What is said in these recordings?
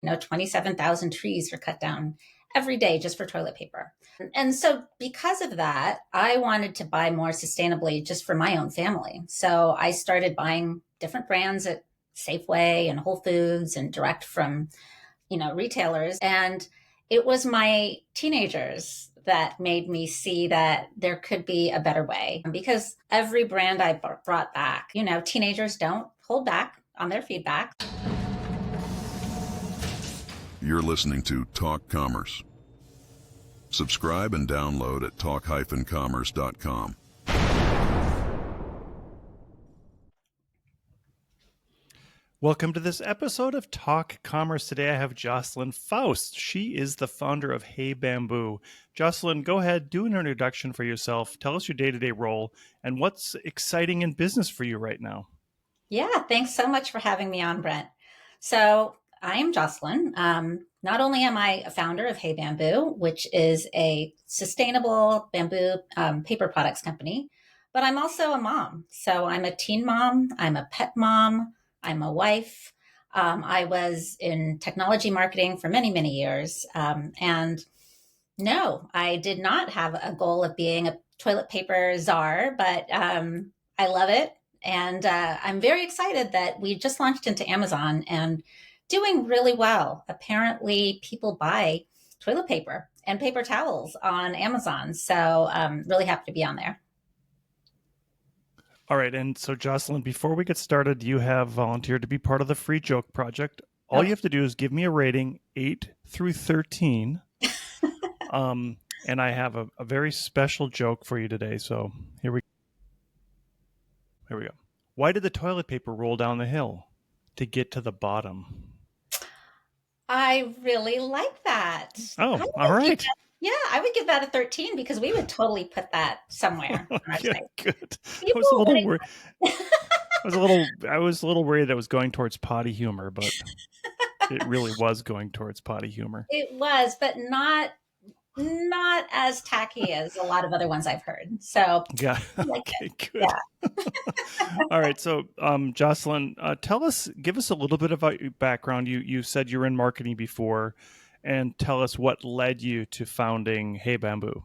27,000 trees were cut down every day just for toilet paper. And so because of that, I wanted to buy more sustainably just for my own family. So I started buying different brands at Safeway and Whole Foods and direct from, retailers. And it was my teenagers that made me see that there could be a better way, because every brand I brought back, teenagers don't hold back on their feedback. You're listening to Talk Commerce. Subscribe and download at talk-commerce.com. Welcome to this episode of Talk Commerce. Today I have Joslyn Faust. She is the founder of Hey Bamboo. Joslyn, go ahead, do an introduction for yourself. Tell us your day-to-day role and what's exciting in business for you right now. Yeah, thanks so much for having me on, Brent. So I am Joslyn. Not only am I a founder of Hey Bamboo, which is a sustainable bamboo paper products company, but I'm also a mom. So I'm a teen mom, I'm a pet mom, I'm a wife. I was in technology marketing for many, many years. And no, I did not have a goal of being a toilet paper czar, but I love it. And I'm very excited that we just launched into Amazon and doing really well. Apparently, people buy toilet paper and paper towels on Amazon. So really happy to be on there. All right. And so, Joslyn, before we get started, you have volunteered to be part of the Free Joke Project. All you have to do is give me a rating 8 through 13. And I have a very special joke for you today. So here we go. Why did the toilet paper roll down the hill? To get to the bottom. I really like that. Oh, all right. I would give that a 13 because we would totally put that somewhere on our site. Good. I was a little worried. I was a little worried that was going towards potty humor, but it really was going towards potty humor. It was, but not as tacky as a lot of other ones I've heard. So yeah. Okay, good. Yeah. All right. So, Joslyn, give us a little bit about your background. You said you were in marketing before, and tell us what led you to founding Hey Bamboo.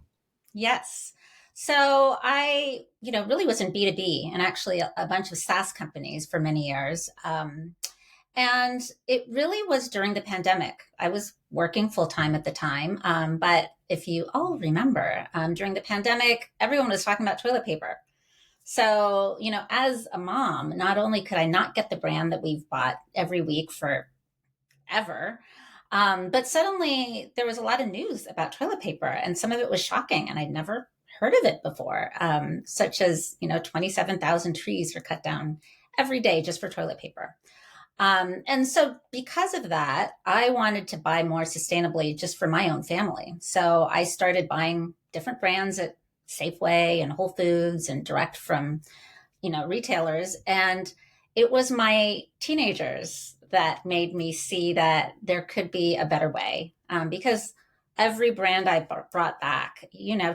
Yes. So I, really was in B2B and actually a bunch of SaaS companies for many years. And it really was during the pandemic. I was working full time at the time. But if you all remember, during the pandemic, everyone was talking about toilet paper. So, as a mom, not only could I not get the brand that we've bought every week forever, but suddenly there was a lot of news about toilet paper, and some of it was shocking, and I'd never heard of it before, such as, 27,000 trees were cut down every day just for toilet paper. And so because of that, I wanted to buy more sustainably just for my own family. So I started buying different brands at Safeway and Whole Foods and direct from, retailers. And it was my teenagers that made me see that there could be a better way, because every brand I brought back,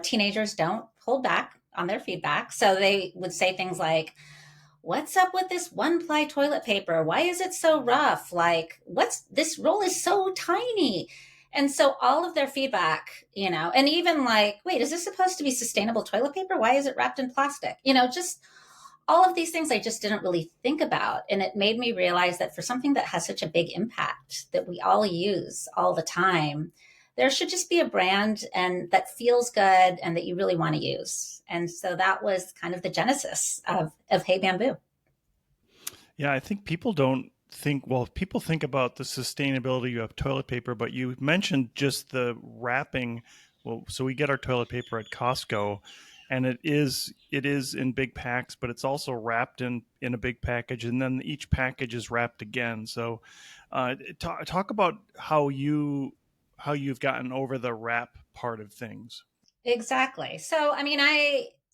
teenagers don't hold back on their feedback. So they would say things like, "What's up with this one-ply toilet paper? Why is it so rough? Like, this roll is so tiny." And so all of their feedback, and even like, "Wait, is this supposed to be sustainable toilet paper? Why is it wrapped in plastic?" Just all of these things I just didn't really think about. And it made me realize that for something that has such a big impact that we all use all the time, there should just be a brand and that feels good and that you really want to use. And so that was kind of the genesis of Hey Bamboo. Yeah, I think people don't think, people think about the sustainability of toilet paper, but you mentioned just the wrapping. Well, so we get our toilet paper at Costco, and it is in big packs, but it's also wrapped in a big package, and then each package is wrapped again. So talk about how you've gotten over the wrap part of things. Exactly. So,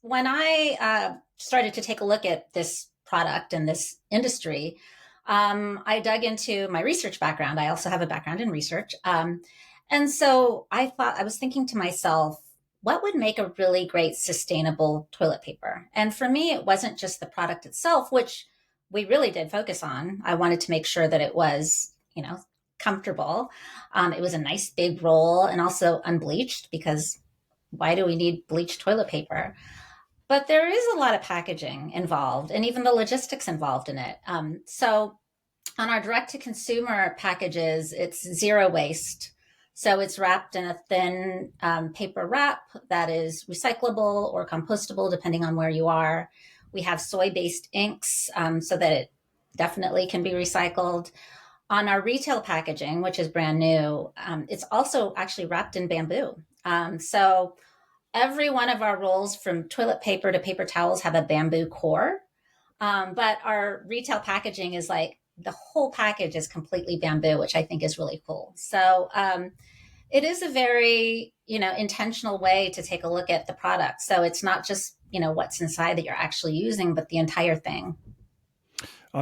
when I started to take a look at this product and this industry, I dug into my research background. I also have a background in research. And so I was thinking to myself, what would make a really great sustainable toilet paper? And for me, it wasn't just the product itself, which we really did focus on. I wanted to make sure that it was, comfortable. It was a nice big roll and also unbleached, because why do we need bleached toilet paper? But there is a lot of packaging involved and even the logistics involved in it. So on our direct to consumer packages, it's zero waste. So it's wrapped in a thin paper wrap that is recyclable or compostable, depending on where you are. We have soy based inks so that it definitely can be recycled. On our retail packaging, which is brand new, it's also actually wrapped in bamboo. So every one of our rolls, from toilet paper to paper towels, have a bamboo core. But our retail packaging is like the whole package is completely bamboo, which I think is really cool. So it is a very, intentional way to take a look at the product. So it's not just, what's inside that you're actually using, but the entire thing.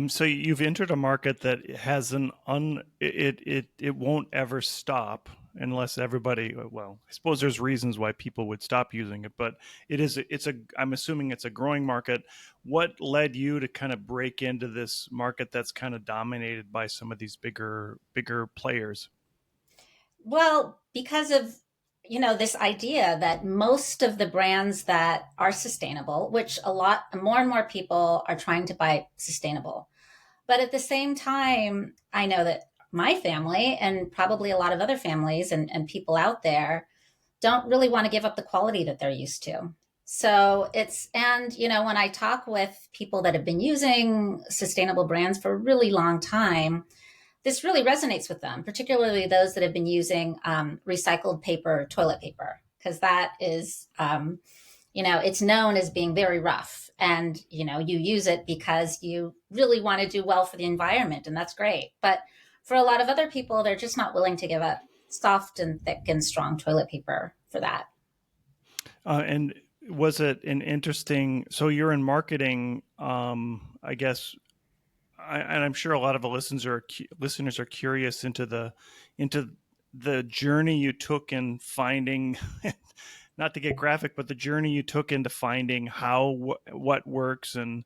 So you've entered a market that has it won't ever stop unless everybody, well, I suppose there's reasons why people would stop using it, but I'm assuming it's a growing market. What led you to kind of break into this market that's kind of dominated by some of these bigger players? Well, because of, this idea that most of the brands that are sustainable, which a lot more and more people are trying to buy sustainable. But at the same time, I know that my family and probably a lot of other families and people out there don't really want to give up the quality that they're used to. So and when I talk with people that have been using sustainable brands for a really long time, this really resonates with them, particularly those that have been using recycled paper, toilet paper, because that is, it's known as being very rough. And, you use it because you really want to do well for the environment, and that's great. But for a lot of other people, they're just not willing to give up soft and thick and strong toilet paper for that. And was it an interesting, so you're in marketing, I guess, and I'm sure a lot of the listeners are curious into the journey you took in finding, not to get graphic, but the journey you took into finding what works and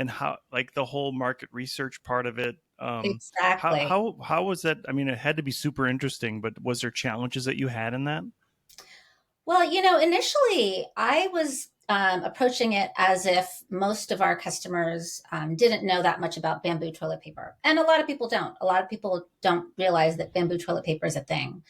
how, like, the whole market research part of it. Exactly. How was that? I mean, it had to be super interesting, but was there challenges that you had in that? Well, initially I was approaching it as if most of our customers didn't know that much about bamboo toilet paper. And a lot of people don't. A lot of people don't realize that bamboo toilet paper is a thing.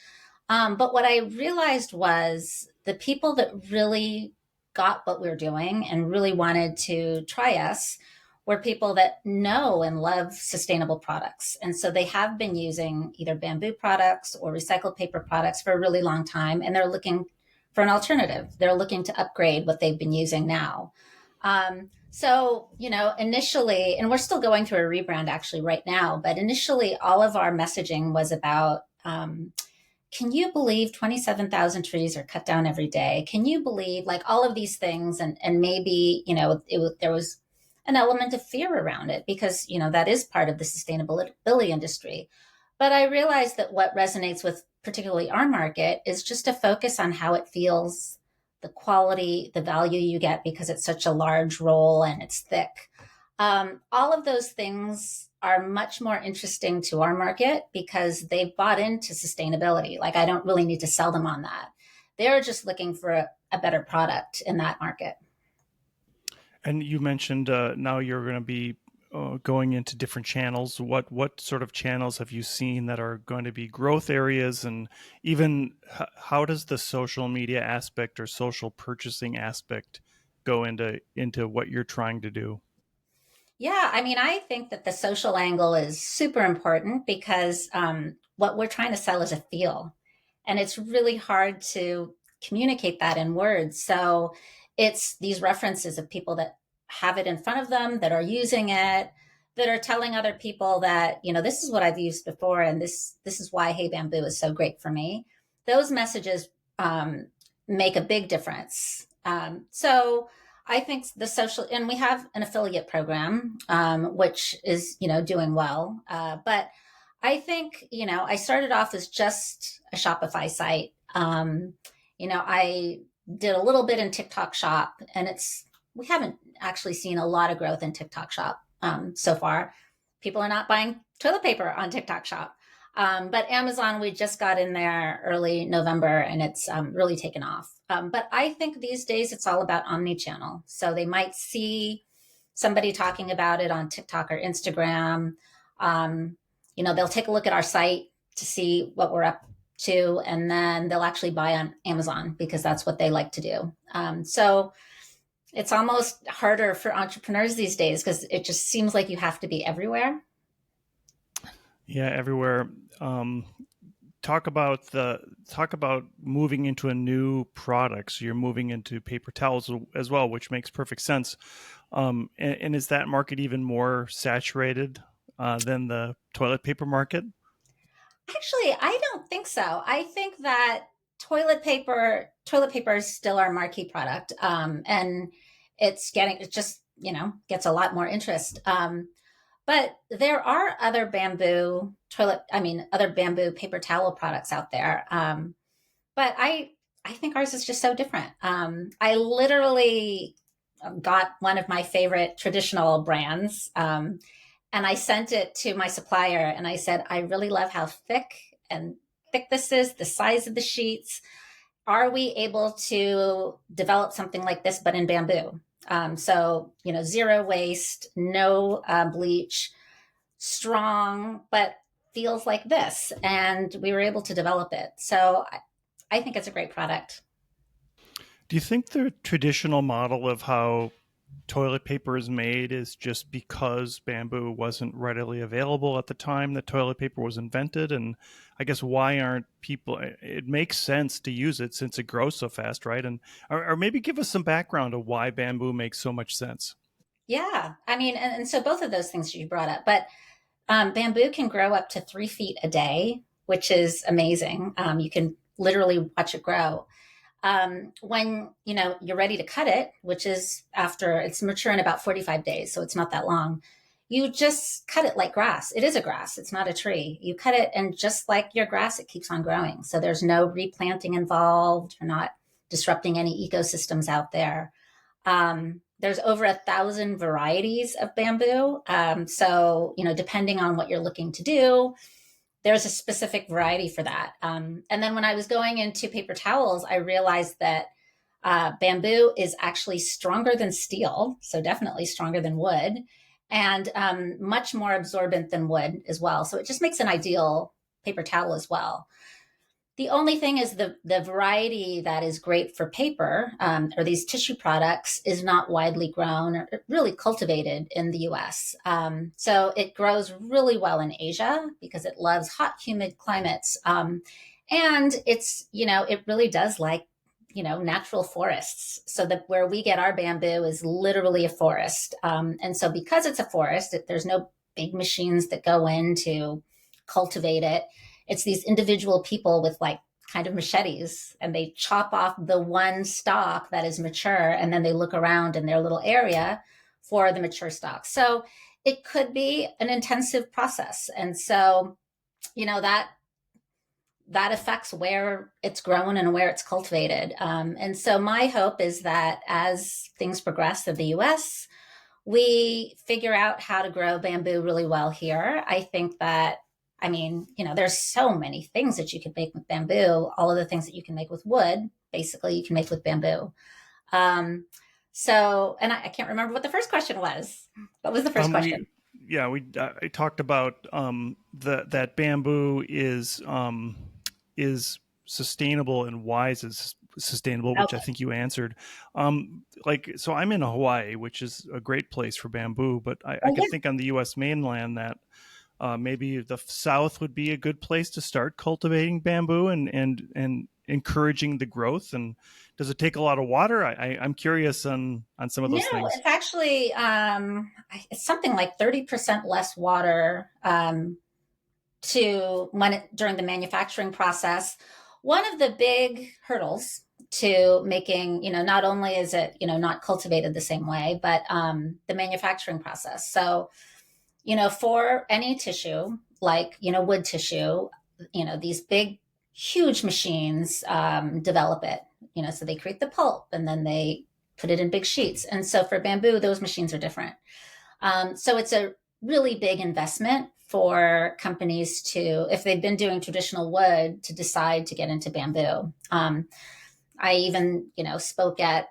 But what I realized was the people that really got what we we're doing and really wanted to try us were people that know and love sustainable products. And so they have been using either bamboo products or recycled paper products for a really long time, and they're looking for an alternative. They're looking to upgrade what they've been using now. So, initially, and we're still going through a rebrand actually right now, but initially all of our messaging was about, can you believe 27,000 trees are cut down every day? Can you believe, like, all of these things? And maybe, there was an element of fear around it because, that is part of the sustainability industry. But I realized that what resonates with particularly our market is just a focus on how it feels, the quality, the value you get because it's such a large roll and it's thick. All of those things are much more interesting to our market because they've bought into sustainability. Like, I don't really need to sell them on that. They're just looking for a better product in that market. And you mentioned now you're going to be going into different channels. What sort of channels have you seen that are going to be growth areas, and even how does the social media aspect or social purchasing aspect go into what you're trying to do? Yeah, I mean, I think that the social angle is super important because what we're trying to sell is a feel, and it's really hard to communicate that in words. So it's these references of people that have it in front of them, that are using it, that are telling other people that, this is what I've used before, and this is why Hey Bamboo is so great for me. Those messages make a big difference. So I think the social, and we have an affiliate program, which is, doing well. But I think, I started off as just a Shopify site. I did a little bit in TikTok Shop, and we haven't actually seen a lot of growth in TikTok Shop so far. People are not buying toilet paper on TikTok Shop. But Amazon, we just got in there early November, and it's really taken off. But I think these days it's all about omnichannel. So they might see somebody talking about it on TikTok or Instagram. Um, they'll take a look at our site to see what we're up to, and then they'll actually buy on Amazon because that's what they like to do. So it's almost harder for entrepreneurs these days because it just seems like you have to be everywhere. Yeah, everywhere. Talk about moving into a new product. So you're moving into paper towels as well, which makes perfect sense. And is that market even more saturated than the toilet paper market? Actually, I don't think so. I think that toilet paper is still our marquee product, and it just gets a lot more interest. But there are other bamboo paper towel products out there. But I think ours is just so different. I literally got one of my favorite traditional brands, and I sent it to my supplier, and I said, I really love how thick this is, the size of the sheets. Are we able to develop something like this, but in bamboo? So, zero waste, no bleach, strong, but feels like this. And we were able to develop it. So I think it's a great product. Do you think the traditional model of how toilet paper is made is just because bamboo wasn't readily available at the time that toilet paper was invented? And I guess why aren't people, it makes sense to use it since it grows so fast, right? And or maybe give us some background of why bamboo makes so much sense. Yeah. I mean, and so both of those things you brought up, but bamboo can grow up to 3 feet a day, which is amazing. You can literally watch it grow. When you're ready to cut it, which is after it's mature in about 45 days, so it's not that long. You just cut it like grass. It is a grass. It's not a tree. You cut it, and just like your grass, it keeps on growing. So there's no replanting involved. You're not disrupting any ecosystems out there. There's over 1,000 varieties of bamboo. So, depending on what you're looking to do, there's a specific variety for that. And then when I was going into paper towels, I realized that bamboo is actually stronger than steel, so definitely stronger than wood, and much more absorbent than wood as well. So it just makes an ideal paper towel as well. The only thing is the variety that is great for paper, or these tissue products, is not widely grown or really cultivated in the US. So it grows really well in Asia because it loves hot, humid climates. And it really does like, natural forests. So that where we get our bamboo is literally a forest. And so because it's a forest, there's no big machines that go in to cultivate it. It's these individual people with like kind of machetes, and they chop off the one stalk that is mature, and then they look around in their little area for the mature stalk. So it could be an intensive process. And so, that affects where it's grown and where it's cultivated. And so my hope is that as things progress in the US, we figure out how to grow bamboo really well here. I think that there's so many things that you can make with bamboo. All of the things that you can make with wood, basically, you can make with bamboo. And I can't remember what the first question was. What was the first question? I talked about that bamboo is sustainable and wise is sustainable, which I think you answered. So I'm in Hawaii, which is a great place for bamboo, but I can think on the U.S. mainland that maybe the South would be a good place to start cultivating bamboo and encouraging the growth. And does it take a lot of water? I'm curious on some of those things. It's actually it's something like 30% less water during the manufacturing process. One of the big hurdles to making, not only is it, not cultivated the same way, but the manufacturing process. So, for any tissue, like, wood tissue, these big, huge machines develop it, so they create the pulp and then they put it in big sheets. And so for bamboo, those machines are different. So it's a really big investment for companies to, if they've been doing traditional wood, to decide to get into bamboo. I even, spoke at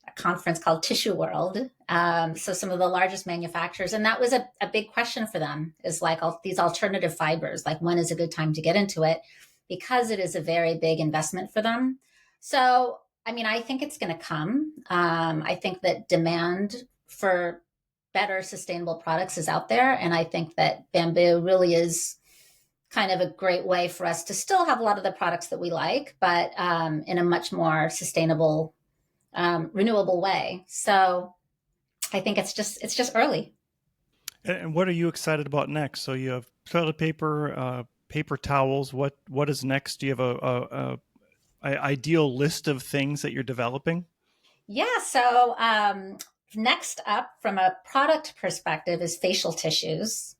a conference called Tissue World. So some of the largest manufacturers, and that was a big question for them, is like all these alternative fibers, like when is a good time to get into it? Because it is a very big investment for them. So, I mean, I think it's going to come. I think that demand for better sustainable products is out there. And I think that bamboo really is kind of a great way for us to still have a lot of the products that we like, but in a much more sustainable, renewable way. So I think it's just early. And what are you excited about next? So you have toilet paper, paper towels. What is next? Do you have a ideal list of things that you're developing? Yeah. So next up, from a product perspective, is facial tissues.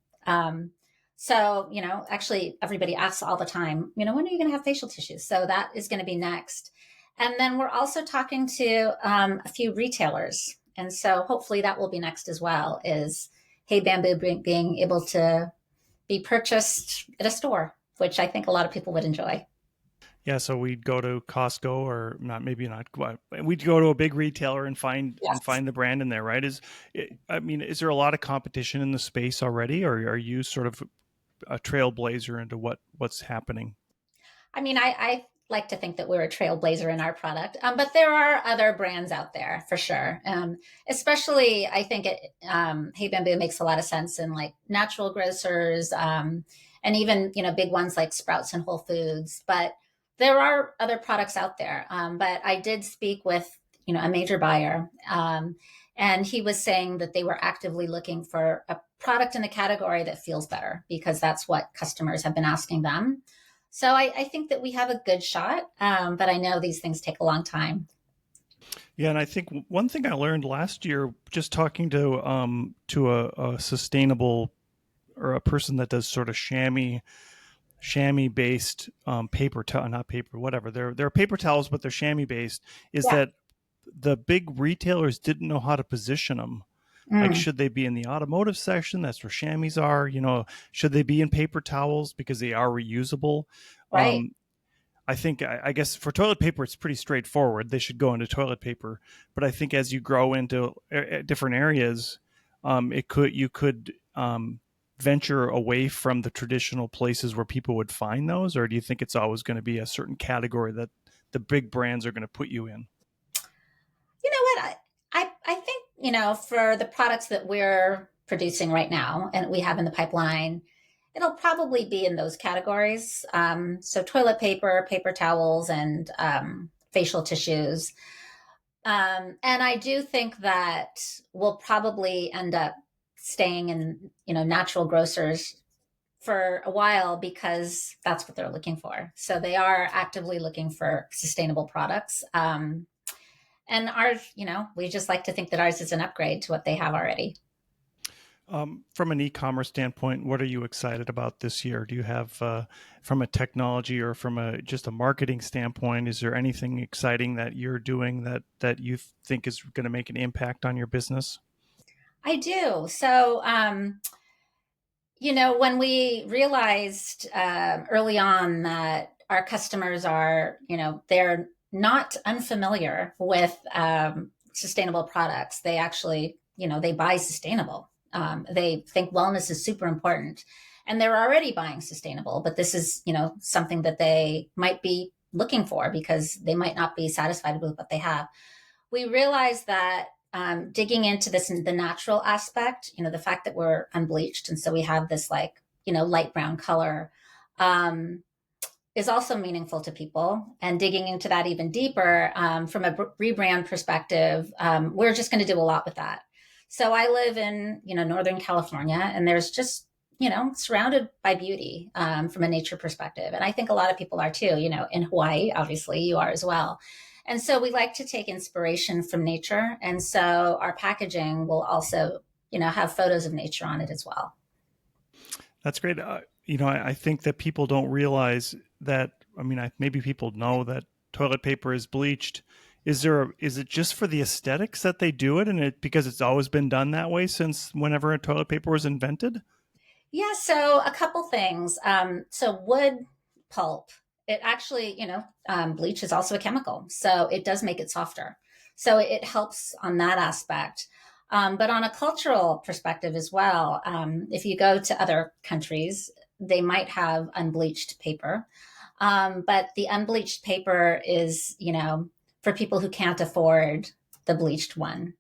So, actually, everybody asks all the time, when are you going to have facial tissues? So that is going to be next. And then we're also talking to a few retailers. And so hopefully that will be next as well, is Hey Bamboo being able to be purchased at a store, which I think a lot of people would enjoy. Yeah, so we'd go to Costco, or not, maybe not. We'd go to a big retailer and Yes. find the brand in there, right? I mean, is there a lot of competition in the space already, or are you sort of a trailblazer into what's happening? I mean, I like to think that we're a trailblazer in our product, but there are other brands out there for sure. Especially, I think Hey Bamboo makes a lot of sense in like natural grocers, and even big ones like Sprouts and Whole Foods. But there are other products out there. But I did speak with a major buyer, and he was saying that they were actively looking for a product in the category that feels better, because that's what customers have been asking them. So I think that we have a good shot, but I know these things take a long time. Yeah, and I think one thing I learned last year, just talking to a sustainable, or a person that does sort of chamois based paper towel, not paper, whatever. They're paper towels, but they're chamois based. Is Yeah. that the big retailers didn't know how to position them? Like, Mm, should they be in the automotive section? That's where chamois are. Should they be in paper towels because they are reusable? right. Um, I think, I guess for toilet paper, it's pretty straightforward. They should go into toilet paper. But I think as you grow into different areas, you could venture away from the traditional places where people would find those, or do you think it's always going to be a certain category that the big brands are going to put you in? You know what? I think, for the products that we're producing right now and we have in the pipeline, it'll probably be in those categories. So toilet paper, paper towels, and facial tissues. And I do think that we'll probably end up staying in, natural grocers for a while, because that's what they're looking for. So they are actively looking for sustainable products. And ours, we just like to think that ours is an upgrade to what they have already. From an e-commerce standpoint, what are you excited about this year? Do you have, from a technology or from just a marketing standpoint, is there anything exciting that you're doing that you think is going to make an impact on your business? I do. So, when we realized early on that our customers are, they're not unfamiliar with sustainable products. They actually, they buy sustainable. They think wellness is super important, and they're already buying sustainable. But this is, something that they might be looking for because they might not be satisfied with what they have. We realized that digging into this, the natural aspect, the fact that we're unbleached, and so we have this like, light brown color, um, is also meaningful to people. And digging into that even deeper, from a rebrand perspective, we're just going to do a lot with that. So I live in, Northern California, and there's just, surrounded by beauty, from a nature perspective. And I think a lot of people are too, in Hawaii, obviously you are as well. And so we like to take inspiration from nature. And so our packaging will also, have photos of nature on it as well. That's great. I think that people don't realize that. I mean, maybe people know that toilet paper is bleached Is it just for the aesthetics that they do it, and because it's always been done that way since whenever toilet paper was invented? Yeah, so a couple things. So wood pulp, it actually, bleach is also a chemical, so it does make it softer. So it helps on that aspect. But on a cultural perspective as well, if you go to other countries, they might have unbleached paper. But the unbleached paper is, for people who can't afford the bleached one.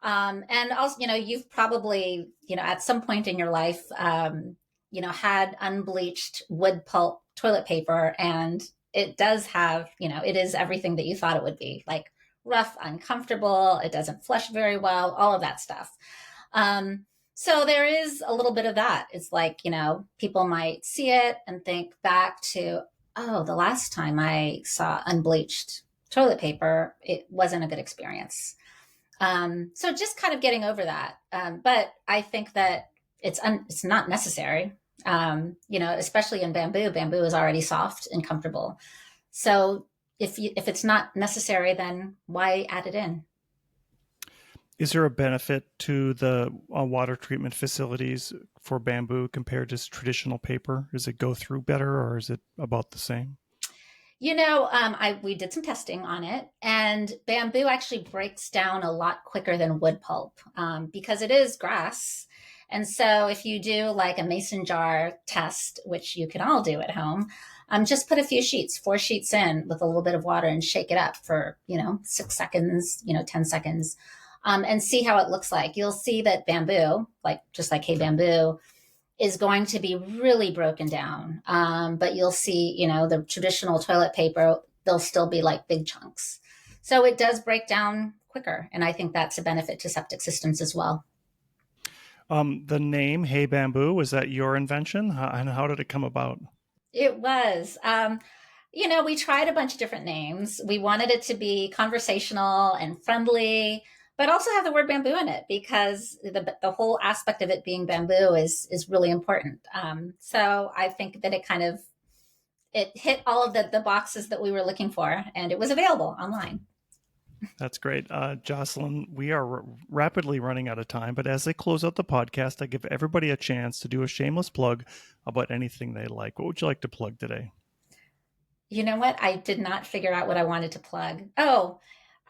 And also, you've probably, at some point in your life, had unbleached wood pulp toilet paper, and it does have, it is everything that you thought it would be, like rough, uncomfortable. It doesn't flush very well, all of that stuff. So there is a little bit of that. It's like, people might see it and think back to, oh, the last time I saw unbleached toilet paper, it wasn't a good experience. So just kind of getting over that. But I think that it's not necessary. Especially in bamboo. Bamboo is already soft and comfortable. So if it's not necessary, then why add it in? Is there a benefit to the water treatment facilities for bamboo compared to traditional paper? Does it go through better, or is it about the same? We did some testing on it, and bamboo actually breaks down a lot quicker than wood pulp because it is grass. And so if you do like a mason jar test, which you can all do at home, just put a few sheets, 4 sheets in with a little bit of water and shake it up for, 6 seconds, 10 seconds, and see how it looks like. You'll see that bamboo, just like Hey Bamboo, is going to be really broken down. But you'll see, the traditional toilet paper, they'll still be like big chunks. So it does break down quicker. And I think that's a benefit to septic systems as well. The name Hey Bamboo, was that your invention? And how did it come about? It was. We tried a bunch of different names. We wanted it to be conversational and friendly, but also have the word bamboo in it because the whole aspect of it being bamboo is really important. So I think that it hit all of the boxes that we were looking for, and it was available online. That's great. Joslyn, we are rapidly running out of time, but as I close out the podcast, I give everybody a chance to do a shameless plug about anything they like. What would you like to plug today? You know what? I did not figure out what I wanted to plug. Oh,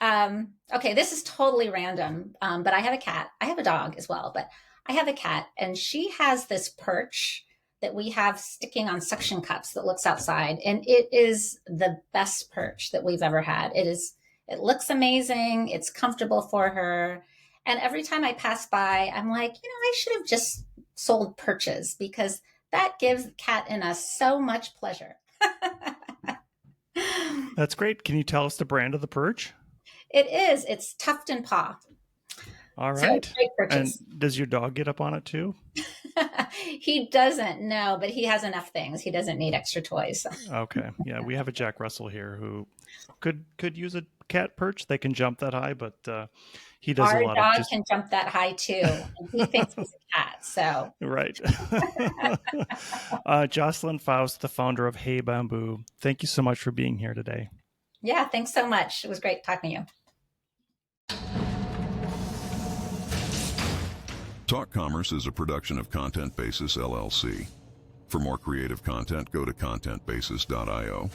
okay. This is totally random. But I have a cat. I have a dog as well, but I have a cat, and she has this perch that we have sticking on suction cups that looks outside. And it is the best perch that we've ever had. It looks amazing. It's comfortable for her. And every time I pass by, I'm like, I should have just sold perches because that gives the cat in us so much pleasure. That's great. Can you tell us the brand of the perch? It is. It's Tuft and Paw. All right. So great perches. And does your dog get up on it too? He doesn't, no, but he has enough things. He doesn't need extra toys. Okay. Yeah, we have a Jack Russell here who could use a cat perch. They can jump that high, but he does a lot of Our dog can jump that high too. And he thinks he's a cat, so. Right. Joslyn Faust, the founder of Hey Bamboo, thank you so much for being here today. Yeah, thanks so much. It was great talking to you. Talk Commerce is a production of Content Basis LLC. For more creative content, go to contentbasis.io.